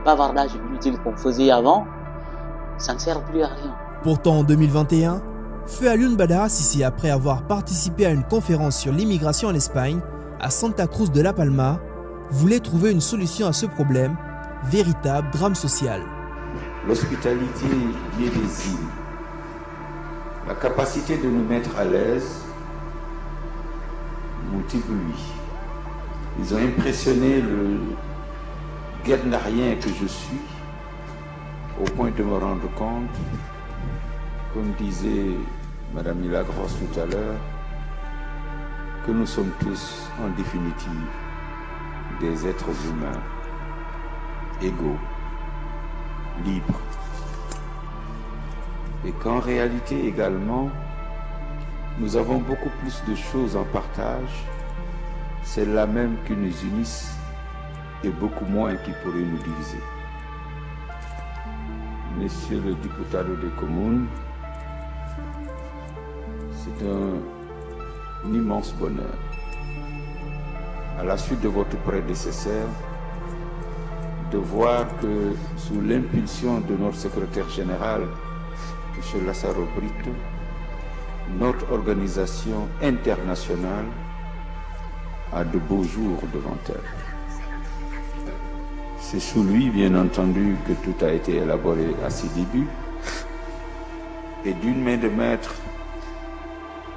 bavardage inutile qu'on faisait avant, ça ne sert plus à rien. Pourtant, en 2021, Feu Alioune Badara Cissé, après avoir participé à une conférence sur l'immigration en Espagne, à Santa Cruz de la Palma, voulait trouver une solution à ce problème, véritable drame social. L'hospitalité liée des îles, la capacité de nous mettre à l'aise, motive lui. Ils ont impressionné le guernarien que je suis, au point de me rendre compte, comme disait Madame Milagros tout à l'heure, que nous sommes tous, en définitive, des êtres humains, égaux, libres. Et qu'en réalité également, nous avons beaucoup plus de choses en partage, celles-là même qui nous unissent et beaucoup moins qui pourraient nous diviser. Monsieur le diputado de Comune, c'est un immense bonheur, à la suite de votre prédécesseur, de voir que sous l'impulsion de notre secrétaire général, M. Lazzaro Brito, notre organisation internationale a de beaux jours devant elle. C'est sous lui, bien entendu, que tout a été élaboré à ses débuts. Et d'une main de maître,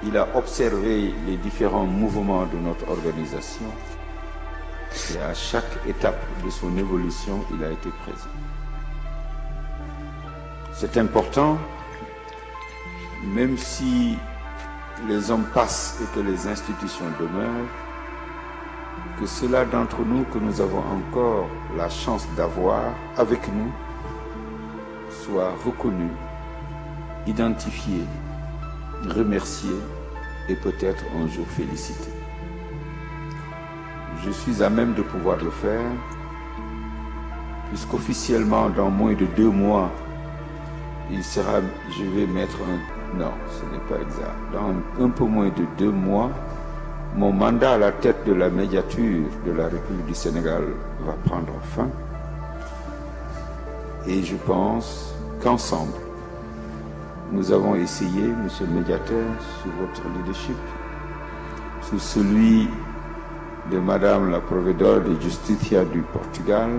il a observé les différents mouvements de notre organisation. Et à chaque étape de son évolution, il a été présent. C'est important, même si les hommes passent et que les institutions demeurent, que ceux-là d'entre nous que nous avons encore la chance d'avoir avec nous soient reconnus, identifiés, remerciés et peut-être un jour félicités. Je suis à même de pouvoir le faire, puisqu'officiellement, dans moins de 2 mois, il sera, je vais mettre un... Non, ce n'est pas exact. Dans un peu moins de 2 mois, mon mandat à la tête de la médiature de la République du Sénégal va prendre fin. Et je pense qu'ensemble, nous avons essayé, monsieur le médiateur, sous votre leadership, sous celui de Madame la Provedora de Justicia du Portugal,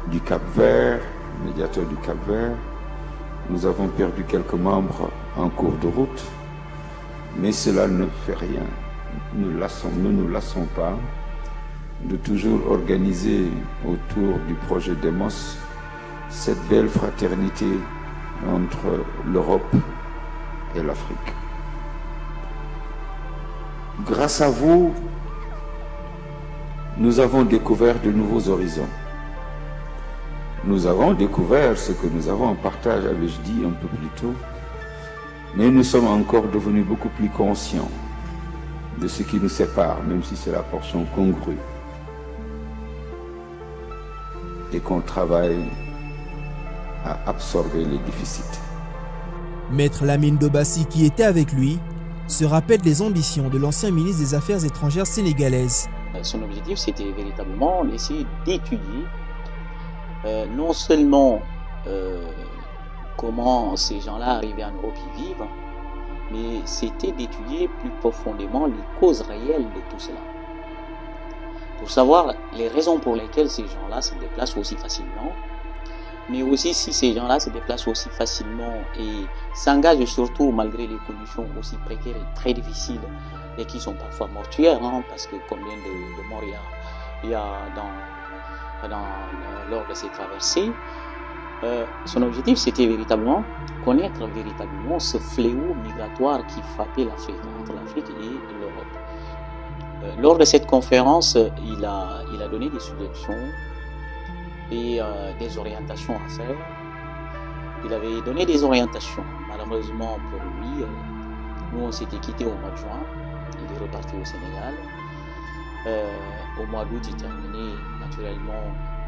du Cap-Vert, médiateur du Cap-Vert. Nous avons perdu quelques membres en cours de route, mais cela ne fait rien. Ne nous lassons pas de toujours organiser autour du projet Demos cette belle fraternité entre l'Europe et l'Afrique. Grâce à vous, nous avons découvert de nouveaux horizons. Nous avons découvert ce que nous avons en partage, avais-je dit un peu plus tôt, mais nous sommes encore devenus beaucoup plus conscients de ce qui nous sépare, même si c'est la portion congrue, et qu'on travaille à absorber les déficits. Maître Lamine Dobassi, qui était avec lui, se rappelle les ambitions de l'ancien ministre des Affaires étrangères sénégalaise. Son objectif, c'était véritablement d'essayer d'étudier non seulement comment ces gens-là arrivaient en Europe y vivre, mais c'était d'étudier plus profondément les causes réelles de tout cela. Pour savoir les raisons pour lesquelles ces gens-là se déplacent aussi facilement, mais aussi si ces gens-là se déplacent aussi facilement et s'engagent surtout malgré les conditions aussi précaires et très difficiles et qui sont parfois mortuaires, hein, parce que combien de morts il y a lors de ces traversées. Son objectif, c'était véritablement connaître véritablement ce fléau migratoire qui frappait l'Afrique, entre l'Afrique et l'Europe. Lors de cette conférence, il a donné des suggestions et des orientations à faire. Il avait donné des orientations. Malheureusement pour lui, nous on s'était quittés au mois de juin. Il est reparti au Sénégal. Au mois d'août, il terminait naturellement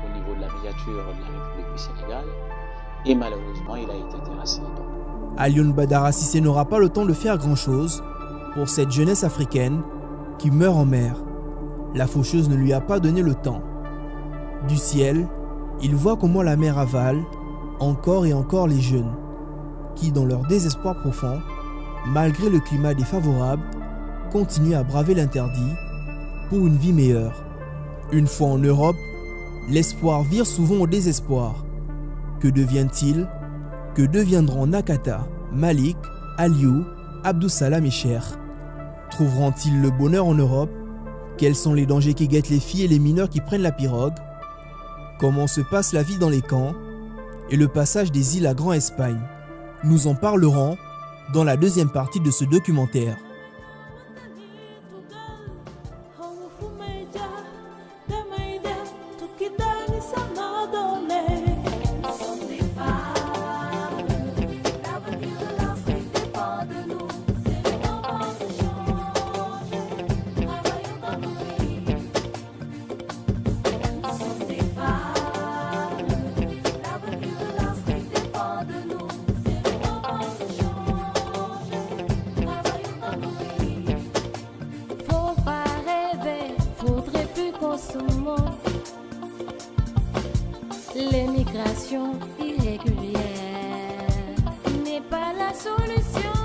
au niveau de la médiature de la République du Sénégal. Et malheureusement, il a été terrassé. Alioune Badara Cissé n'aura pas le temps de faire grand-chose pour cette jeunesse africaine qui meurt en mer. La faucheuse ne lui a pas donné le temps. Du ciel, Il voit comment la mer avale encore et encore les jeunes, qui dans leur désespoir profond, malgré le climat défavorable, continuent à braver l'interdit pour une vie meilleure. Une fois en Europe, l'espoir vire souvent au désespoir. Que devient-il? Que deviendront Nakata, Malik, Aliou, Abdussalam et Cher? Trouveront-ils le bonheur en Europe? Quels sont les dangers qui guettent les filles et les mineurs qui prennent la pirogue? Comment se passe la vie dans les camps et le passage des îles à Grand Espagne? Nous en parlerons dans la deuxième partie de ce documentaire. L'émigration irrégulière n'est pas la solution.